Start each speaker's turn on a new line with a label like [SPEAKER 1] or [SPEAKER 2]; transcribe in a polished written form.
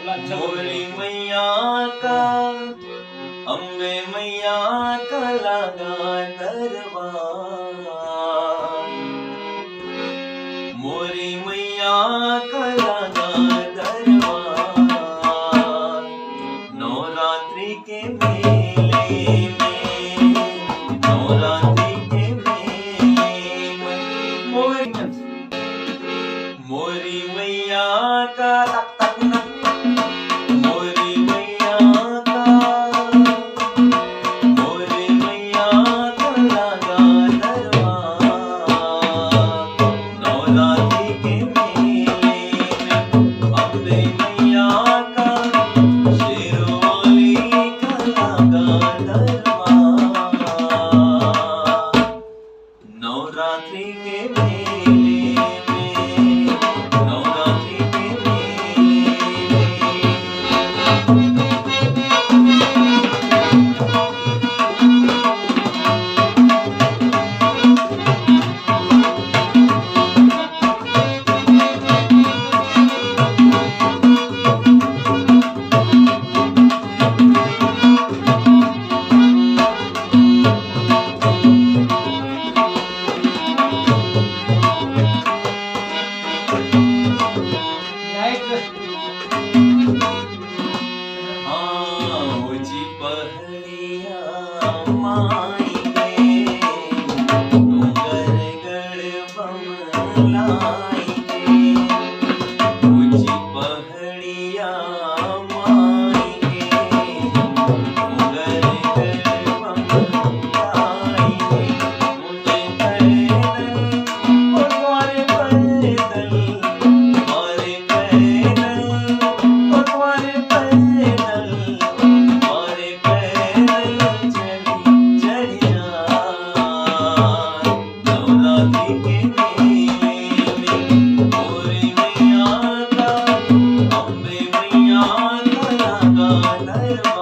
[SPEAKER 1] मोरी मैया का अम्बे मैया का लगा दरबार, मोरी मैया का लगा दरबार। नवरात्रि के मेले में, नवरात्रि के मेले में मोरी मैया का मोरी मैया का, मोरी मैया का लगा दरबार। नवरात्रि के मेले में अम्बे मैया का, शेरवाली का लगा दरबार। नवरात्रि के मेले में, नवरात्रि के मेले में। ऊंची पहाड़िया माई गे, डूंगरगढ़ बमलाई गे। ऊंची पहाड़िया माई गे, डूंगरगढ़ बमलाई गे। मुझे पैदल ओ तुम्हारे पैदल, तुम्हारे पैदल ओ तुम्हारे पैदल, तुम्हारे पैदल चली चली जा। नवरात्रि के मेले में मोरी मैया का, अम्बे मैया का लगा दरबार।